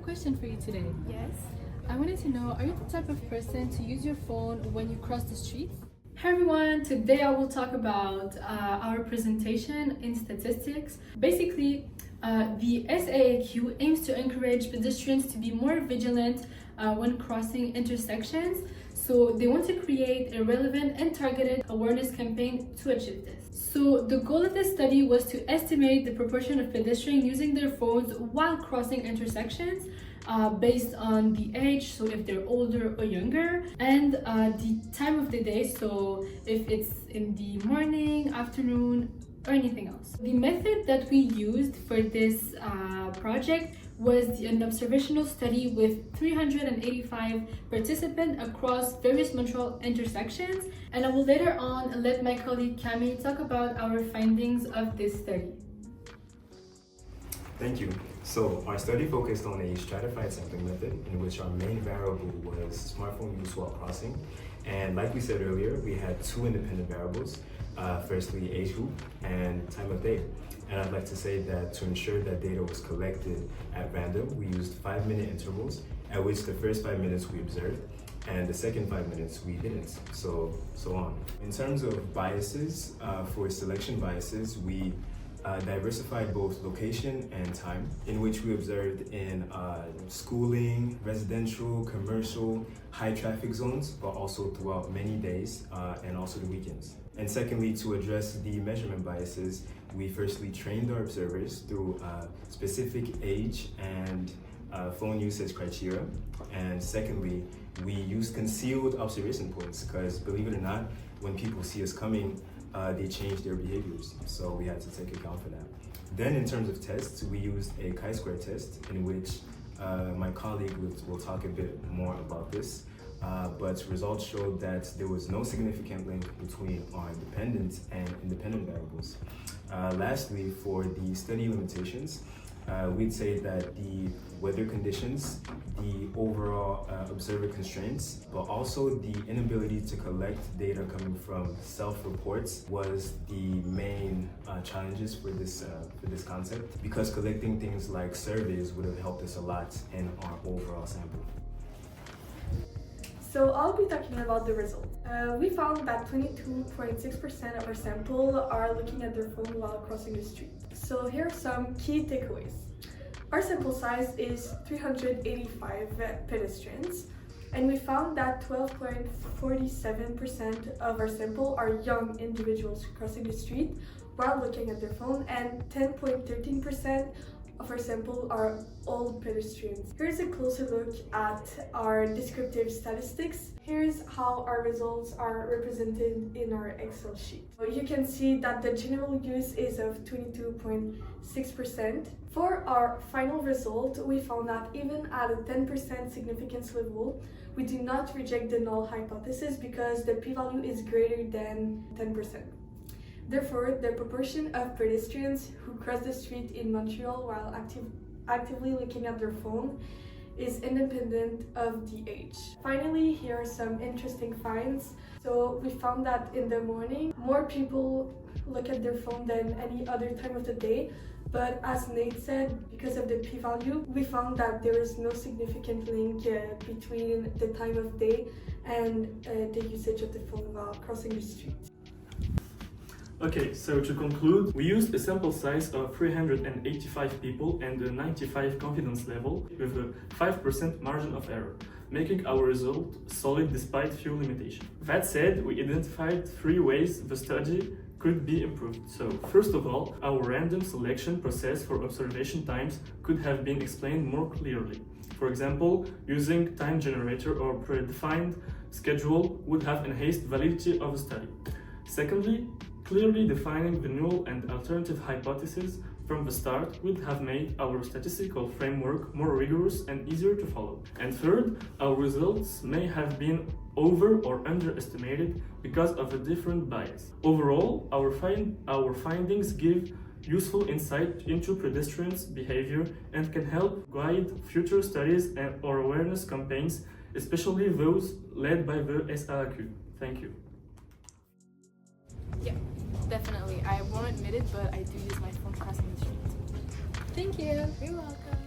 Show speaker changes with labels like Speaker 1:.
Speaker 1: question for you today.
Speaker 2: Yes.
Speaker 1: I wanted to know, are you the type of person to use your phone when you cross the street? Hi everyone, today I will talk about our presentation in statistics. Basically, the SAAQ aims to encourage pedestrians to be more vigilant when crossing intersections. So they want to create a relevant and targeted awareness campaign to achieve this. So the goal of this study was to estimate the proportion of pedestrians using their phones while crossing intersections based on the age, so if they're older or younger, and the time of the day, so if it's in the morning, afternoon, or anything else. The method that we used for this project was an observational study with 385 participants across various Montreal intersections, and I will later on let my colleague Camille talk about our findings of this study.
Speaker 3: Thank you. So our study focused on a stratified sampling method in which our main variable was smartphone use while crossing. And like we said earlier, we had two independent variables, firstly age group and time of day. And I'd like to say that to ensure that data was collected at random, we used 5-minute intervals, at which the first 5 minutes we observed, and the second 5 minutes we didn't, so on. In terms of biases, for selection biases, we diversified both location and time, in which we observed in schooling, residential, commercial, high traffic zones, but also throughout many days and also the weekends. And secondly, to address the measurement biases, we firstly trained our observers through specific age and phone usage criteria. And secondly, we used concealed observation points because, believe it or not, when people see us coming, they change their behaviors, so we had to take account for that. Then in terms of tests, we used a chi-square test in which my colleague will talk a bit more about this, but results showed that there was no significant link between our dependent and independent variables. Lastly, for the study limitations, we'd say that the weather conditions, the overall observer constraints, but also the inability to collect data coming from self-reports was the main challenges for this concept, because collecting things like surveys would have helped us a lot in our overall sample.
Speaker 2: So I'll be talking about the result. We found that 22.6% of our sample are looking at their phone while crossing the street. So here are some key takeaways. Our sample size is 385 pedestrians, and we found that 12.47% of our sample are young individuals crossing the street while looking at their phone, and 10.13% of our sample are old pedestrians. Here's a closer look at our descriptive statistics. Here's how our results are represented in our Excel sheet. You can see that the general use is of 22.6%. For our final result, we found that even at a 10% significance level, we do not reject the null hypothesis because the p-value is greater than 10%. Therefore, the proportion of pedestrians who cross the street in Montreal while actively looking at their phone is independent of the age. Finally, here are some interesting finds. So we found that in the morning, more people look at their phone than any other time of the day. But as Nate said, because of the p-value, we found that there is no significant link between the time of day and the usage of the phone while crossing the street.
Speaker 4: Okay, so to conclude, we used a sample size of 385 people and a 95 confidence level with a 5% margin of error, making our result solid despite few limitations. That said, we identified 3 ways the study could be improved. So, first of all, our random selection process for observation times could have been explained more clearly. For example, using time generator or predefined schedule would have enhanced validity of the study. Secondly, clearly defining the null and alternative hypotheses from the start would have made our statistical framework more rigorous and easier to follow. And third, our results may have been over or underestimated because of a different bias. Overall, our findings give useful insight into pedestrians' behavior and can help guide future studies or awareness campaigns, especially those led by the SAAQ. Thank you.
Speaker 1: Yeah, definitely. I won't admit it, but I do use my phone crossing the street.
Speaker 2: Thank you.
Speaker 1: You're welcome.